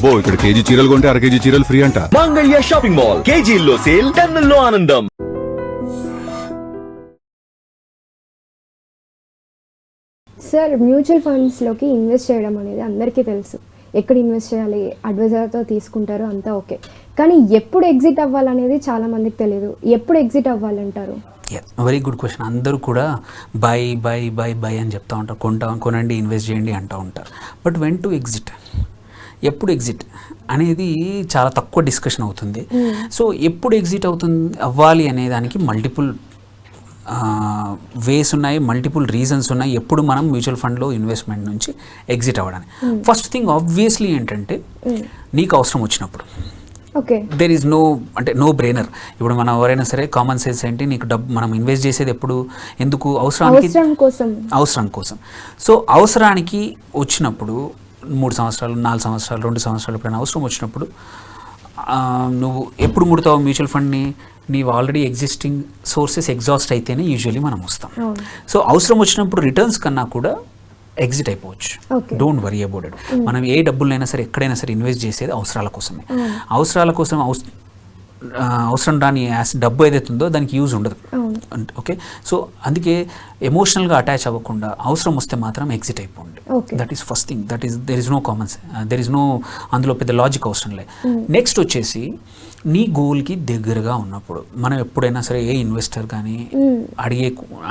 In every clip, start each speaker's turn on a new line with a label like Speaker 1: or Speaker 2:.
Speaker 1: ఇక్కడ కేజీ చీరలు కొంటే అర కేజీ చీరలు ఫ్రీ అంట.
Speaker 2: మంగళ్య షాపింగ్ మాల్, కేజీల్లో సేల్, టన్నుల్లో ఆనందం.
Speaker 3: సార్, మ్యూచువల్ ఫండ్స్లోకి ఇన్వెస్ట్ చేయడం అనేది అందరికీ తెలుసు. ఎక్కడ ఇన్వెస్ట్ చేయాలి, అడ్వైజర్తో తీసుకుంటారు, అంతా ఓకే. కానీ ఎప్పుడు ఎగ్జిట్ అవ్వాలనేది చాలామందికి తెలియదు. ఎప్పుడు ఎగ్జిట్ అవ్వాలంటారు?
Speaker 4: Very good question. అందరూ కూడా బై బై బై బై అని చెప్తూ ఉంటారు, కొనండి, ఇన్వెస్ట్ చేయండి అంటూ ఉంటారు. బట్ వెన్ టు ఎగ్జిట్, ఎప్పుడు ఎగ్జిట్ అనేది చాలా తక్కువ డిస్కషన్ అవుతుంది. సో ఎప్పుడు ఎగ్జిట్ అవ్వాలి అనే దానికి మల్టిపుల్ వేస్ ఉన్నాయి, మల్టిపుల్ రీజన్స్ ఉన్నాయి ఎప్పుడు మనం మ్యూచువల్ ఫండ్లో ఇన్వెస్ట్మెంట్ నుంచి ఎగ్జిట్ అవ్వడానికి. ఫస్ట్ థింగ్ ఆబ్వియస్లీ ఏంటంటే నీకు అవసరం వచ్చినప్పుడు. There is no brainer. ఇప్పుడు మనం ఎవరైనా సరే కామన్ సెన్స్ ఏంటి, నీకు డబ్బు మనం ఇన్వెస్ట్ చేసేది ఎప్పుడు, ఎందుకు, అవసరం కోసం. సో అవసరానికి వచ్చినప్పుడు 3 సంవత్సరాలు, 4 సంవత్సరాలు, 2 సంవత్సరాలు ఎప్పుడైనా అవసరం వచ్చినప్పుడు నువ్వు ఎప్పుడు ముడతావు మ్యూచువల్ ఫండ్ని? నీవు ఆల్రెడీ ఎగ్జిస్టింగ్ సోర్సెస్ ఎగ్జాస్ట్ అయితేనే యూజువల్లీ మనం వస్తాం. సో అవసరం వచ్చినప్పుడు రిటర్న్స్ కన్నా కూడా ఎగ్జిట్ అయిపోవచ్చు. Don't worry about it. మనం ఏ డబ్బులైనా సరే ఎక్కడైనా సరే ఇన్వెస్ట్ చేసేది అవసరాల కోసమే. అవసరాల కోసం అవసరం రాని డబ్బు ఏదైతుందో దానికి యూజ్ ఉండదు. ఓకే, సో అందుకే ఎమోషనల్గా అటాచ్ అవ్వకుండా అవసరం వస్తే మాత్రం ఎగ్జిట్ అయిపోండి. That is first thing. There is no common, there is no అందులో పెద్ద లాజిక్ అవసరం లేదు. నెక్స్ట్ వచ్చేసి నీ గోల్కి దగ్గరగా ఉన్నప్పుడు మనం ఎప్పుడైనా సరే ఏ ఇన్వెస్టర్ కానీ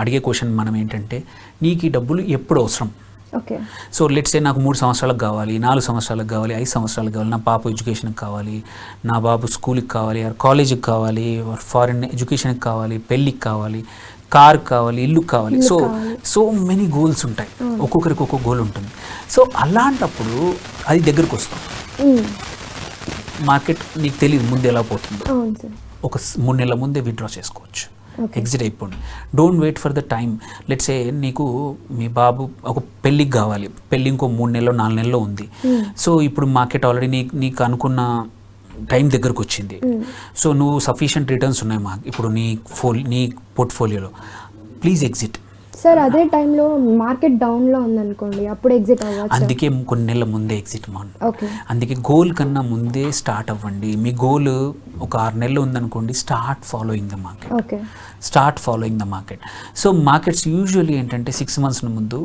Speaker 4: అడిగే క్వశ్చన్ మనం ఏంటంటే, నీకు ఈ డబ్బులు ఎప్పుడు అవసరం? సో లెట్స్ సే నాకు 3 సంవత్సరాలకు కావాలి, 4 సంవత్సరాలకు కావాలి, 5 సంవత్సరాలకు కావాలి, నా పాప ఎడ్యుకేషన్కి కావాలి, నా బాబు స్కూల్కి కావాలి, కాలేజీకి కావాలి, ఫారిన్ ఎడ్యుకేషన్కి కావాలి, పెళ్ళికి కావాలి, కార్ కావాలి, ఇల్లు కావాలి. సో మెనీ గోల్స్ ఉంటాయి, ఒక్కొక్కరికి ఒక్కొక్క గోల్ ఉంటుంది. సో అలాంటప్పుడు అది దగ్గరకు వస్తాం. మార్కెట్ నీకు తెలియదు ముందు ఎలా పోతుందో, ఒక 3 నెలల ముందే విత్డ్రా చేసుకోవచ్చు, ఎగ్జిట్ అయిపోండి. Don't wait for the time. Let's ఏ నీకు మీ బాబు ఒక పెళ్ళికి కావాలి, పెళ్ళి ఇంకో 3 నెలలో 4 నెలలో ఉంది. సో ఇప్పుడు మార్కెట్ ఆల్రెడీ నీకు అనుకున్న టైం దగ్గరకు వచ్చింది. సో నువ్వు సఫిషియంట్ రిటర్న్స్ ఉన్నాయి ఇప్పుడు నీ పోర్ట్ఫోలియోలో, ప్లీజ్ ఎగ్జిట్.
Speaker 3: సార్, అదే టైంలో మార్కెట్ డౌన్లో ఉందనుకోండి, అప్పుడు ఎగ్జిట్ అవ్వచ్చు. అందుకే
Speaker 4: కొన్ని నెలల ముందే ఎగ్జిట్ అందుకే గోల్ కన్నా ముందే స్టార్ట్ అవ్వండి. మీ గోల్ ఒక 6 నెలలు ఉందనుకోండి, start following the market. So markets usually ఏంటంటే 6 మంత్స్ ముందు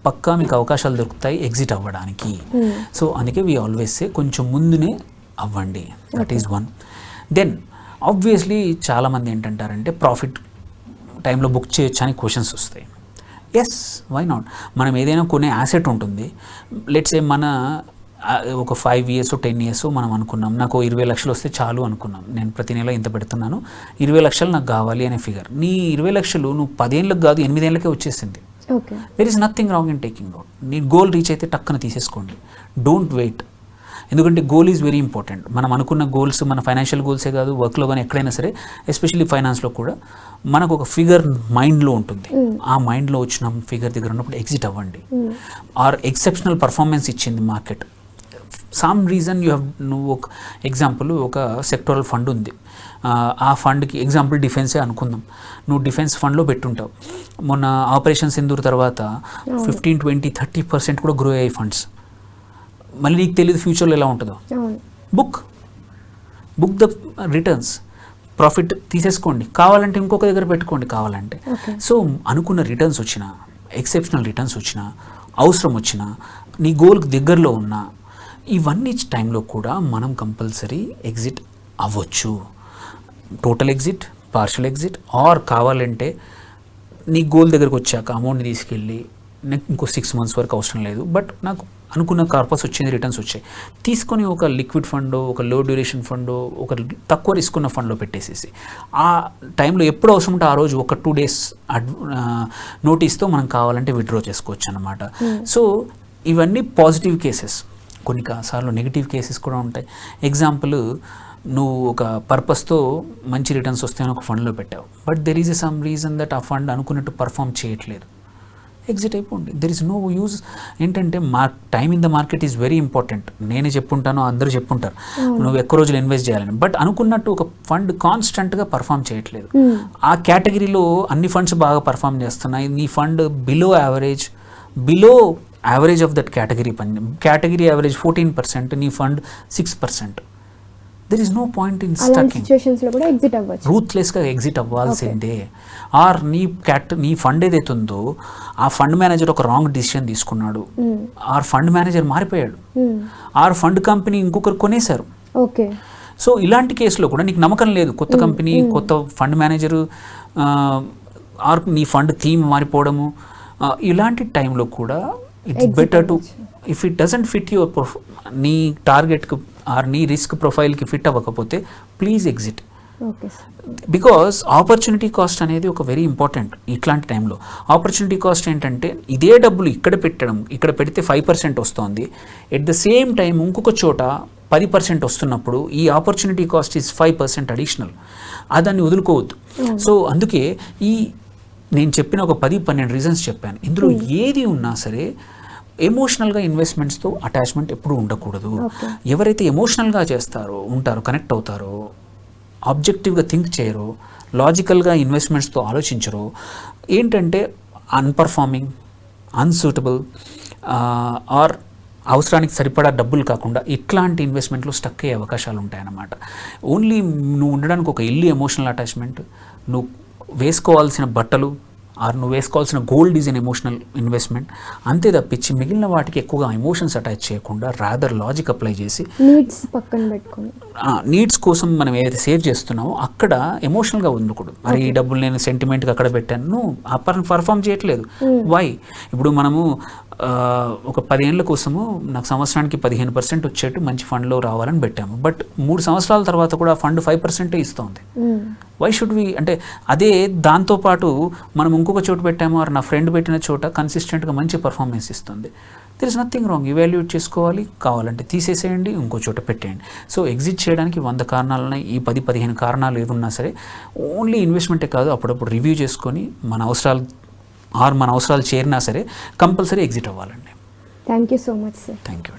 Speaker 4: పక్కా మీకు అవకాశాలు దొరుకుతాయి ఎగ్జిట్ అవ్వడానికి. సో అందుకే వీ ఆల్వేస్ సే కొంచెం ముందునే అవ్వండి. That is one. Then obviously చాలామంది ఏంటంటారంటే ప్రాఫిట్ టైంలో బుక్ చేయొచ్చు అని క్వశ్చన్స్ వస్తాయి. Yes, why not? మనం ఏదైనా కొనే యాసెట్ ఉంటుంది. లెట్స్ ఏ మన ఒక 5 years 10 years మనం అనుకున్నాం, నాకు 20 లక్షలు వస్తే చాలు అనుకున్నాం, నేను ప్రతి నెల ఇంత పెడుతున్నాను, 20 లక్షలు నాకు కావాలి అనే ఫిగర్. నీ 20 లక్షలు నువ్వు 10 ఏళ్ళకి కాదు 8 ఏళ్ళకే వచ్చేసింది. There is nothing wrong in taking out. నీ గోల్ రీచ్ అయితే టక్కున తీసేసుకోండి. Don't wait. ఎందుకంటే గోల్ ఈజ్ వెరీ ఇంపార్టెంట్. మనం అనుకున్న గోల్స్ మన ఫైనాన్షియల్ గోల్సే కాదు, వర్క్లో కానీ ఎక్కడైనా సరే, ఎస్పెషల్లీ ఫైనాన్స్లో కూడా మనకు ఒక ఫిగర్ మైండ్లో ఉంటుంది. ఆ మైండ్లో వచ్చిన ఫిగర్ దగ్గర ఉన్నప్పుడు ఎగ్జిట్ అవ్వండి. ఆర్ ఎక్సెప్షనల్ పర్ఫార్మెన్స్ ఇచ్చింది మార్కెట్, సమ్ రీజన్ నువ్వు ఒక ఎగ్జాంపుల్ ఒక సెక్టరల్ ఫండ్ ఉంది, ఆ ఫండ్కి ఎగ్జాంపుల్ డిఫెన్సే అనుకుందాం, నువ్వు డిఫెన్స్ ఫండ్లో పెట్టుంటావు. మొన్న ఆపరేషన్ సింధూర్ తర్వాత 15, 20, 30% కూడా గ్రో అయ్యాయి ఫండ్స్. మళ్ళీ నీకు తెలియదు ఫ్యూచర్లో ఎలా ఉంటుందో. బుక్ ద రిటర్న్స్, ప్రాఫిట్ తీసేసుకోండి, కావాలంటే ఇంకొక దగ్గర పెట్టుకోండి కావాలంటే. సో అనుకున్న రిటర్న్స్ వచ్చినా, ఎక్సెప్షనల్ రిటర్న్స్ వచ్చినా, అవసరం వచ్చినా, నీ గోల్కి దగ్గరలో ఉన్నా, ఇవన్నీ టైంలో కూడా మనం కంపల్సరీ ఎగ్జిట్ అవ్వచ్చు. Total exit, partial exit, or కావాలంటే నీ గోల్ దగ్గరకు వచ్చాక అమౌంట్ని తీసుకెళ్ళి నాకు ఇంకో 6 months వరకు అవసరం లేదు, బట్ నాకు అనుకున్న కార్పస్ వచ్చింది, రిటర్న్స్ వచ్చాయి, తీసుకొని ఒక లిక్విడ్ ఫండో, ఒక లో డ్యూరేషన్ ఫండో, ఒక తక్కువ రిస్క్ ఉన్న ఫండ్లో పెట్టేసేసి ఆ టైంలో ఎప్పుడు అవసరం ఉంటే ఆ రోజు ఒక 2 days నోటీస్తో మనం కావాలంటే విత్డ్రా చేసుకోవచ్చు అన్నమాట. సో ఇవన్నీ పాజిటివ్ కేసెస్. కొన్ని సార్లు నెగిటివ్ కేసెస్ కూడా ఉంటాయి. ఎగ్జాంపుల్, నువ్వు ఒక పర్పస్తో మంచి రిటర్న్స్ వస్తాయని ఒక ఫండ్లో పెట్టావు, but there is some reason that ఆ ఫండ్ అనుకున్నట్టు పర్ఫామ్ చేయట్లేదు, ఎగ్జిట్ అయిపోండి. There is no use. ఏంటంటే time in the market is very important. నేనే చెప్పుంటాను, అందరూ చెప్పుంటారు నువ్వు ఎక్కువ రోజులు ఇన్వెస్ట్ చేయాలని, బట్ అనుకున్నట్టు ఒక ఫండ్ కాన్స్టెంట్గా పర్ఫామ్ చేయట్లేదు. ఆ కేటగిరీలో అన్ని ఫండ్స్ బాగా పర్ఫామ్ చేస్తున్నాయి, నీ fund below average, below average of that category average 14%, నీ fund 6%. There is no point in
Speaker 3: అలాంటి
Speaker 4: స్టకింగ్.
Speaker 3: సిచ్యువేషన్స్లో కూడా ఎగ్జిట్ అవ్వచ్చు.
Speaker 4: రూత్లెస్గా ఎగ్జిట్ అవ్వాల్సిందే. ఆర్ నీ ఫండ్ ఏదైతే ఉందో ఆ ఫండ్ మేనేజర్ ఒక రాంగ్ డిసిషన్ తీసుకున్నాడు, ఆర్ ఫండ్ మేనేజర్ మారిపోయాడు, ఆర్ ఫండ్ కంపెనీ ఇంకొకరు కొనేశారు.
Speaker 3: ఓకే.
Speaker 4: సో ఇలాంటి కేసులో కూడా నీకు నమ్మకం లేదు, కొత్త కంపెనీ, కొత్త ఫండ్ మేనేజరు, ఆర్ నీ ఫండ్ థీమ్ మారిపోవడము, ఇలాంటి టైంలో కూడా it's better to, if it doesn't fit your నీ టార్గెట్కి ఆర్ నీ రిస్క్ ప్రొఫైల్కి ఫిట్ అవ్వకపోతే please exit.
Speaker 3: Okay.
Speaker 4: Because opportunity cost అనేది ఒక వెరీ ఇంపార్టెంట్. ఇట్లాంటి టైంలో ఆపర్చునిటీ కాస్ట్ ఏంటంటే ఇదే డబ్బులు ఇక్కడ పెడితే 5% వస్తుంది, ఎట్ ద సేమ్ టైం ఇంకొక చోట 10% వస్తున్నప్పుడు ఈ ఆపర్చునిటీ కాస్ట్ ఈజ్ 5% అడిషనల్. దాన్ని వదులుకోవద్దు. సో అందుకే నేను చెప్పిన ఒక 10-12 రీజన్స్ చెప్పాను. ఇందులో ఏది ఉన్నా సరే ఎమోషనల్గా ఇన్వెస్ట్మెంట్స్తో అటాచ్మెంట్ ఎప్పుడూ ఉండకూడదు. ఎవరైతే ఎమోషనల్గా ఉంటారో, కనెక్ట్ అవుతారో, ఆబ్జెక్టివ్గా థింక్ చేయరో, లాజికల్గా ఇన్వెస్ట్మెంట్స్తో ఆలోచించరో, ఏంటంటే అన్పర్ఫార్మింగ్, అన్సూటబుల్, ఆర్ అవసరానికి సరిపడా డబ్బులు కాకుండా ఇట్లాంటి ఇన్వెస్ట్మెంట్లో స్టక్ అయ్యే అవకాశాలు ఉంటాయన్నమాట. ఓన్లీ నువ్వు ఉండడానికి ఒక ఇల్లు ఎమోషనల్ అటాచ్మెంట్, నువ్వు వేసుకోవాల్సిన బట్టలు ఆర్ నువ్వు వేసుకోవాల్సిన gold is an emotional investment, అంతే తప్పించి మిగిలిన వాటికి ఎక్కువగా ఎమోషన్స్ అటాచ్ చేయకుండా రాదర్ లాజిక్ అప్లై చేసి
Speaker 3: నీడ్స్ పక్కన పెట్టుకొని
Speaker 4: నీడ్స్ కోసం మనం ఏదైతే సేవ్ చేస్తున్నామో అక్కడ ఎమోషనల్గా ఉండకూడదు. మరి ఈ డబ్బులు నేను సెంటిమెంట్గా అక్కడ పెట్టాను, పర్ఫామ్ చేయట్లేదు. వై? ఇప్పుడు మనము ఒక 10 ఏళ్ళ కోసము నాకు సంవత్సరానికి 15% వచ్చేట్టు మంచి ఫండ్లో రావాలని పెట్టాము, బట్ 3 సంవత్సరాల తర్వాత కూడా ఆ ఫండ్ 5% ఇస్తుంది. Why should we? అంటే అదే దాంతోపాటు మనం ఇంకొక చోట పెట్టాము, ఆర్ నా ఫ్రెండ్ పెట్టిన చోట కన్సిస్టెంట్గా మంచి పర్ఫార్మెన్స్ ఇస్తుంది. There is nothing wrong. Evaluate చేసుకోవాలి, కావాలంటే తీసేసేయండి, ఇంకో చోట పెట్టేయండి. సో ఎగ్జిట్ చేయడానికి 100 కారణాలు ఉన్నాయి. ఈ 10-15 కారణాలు ఏమున్నా సరే ఓన్లీ ఇన్వెస్ట్మెంటే కాదు, అప్పుడప్పుడు రివ్యూ చేసుకొని మన అవసరాలు చేరినా సరే కంపల్సరీ ఎగ్జిట్ అవ్వాలండి.
Speaker 3: Thank you so much sir.
Speaker 4: Thank you.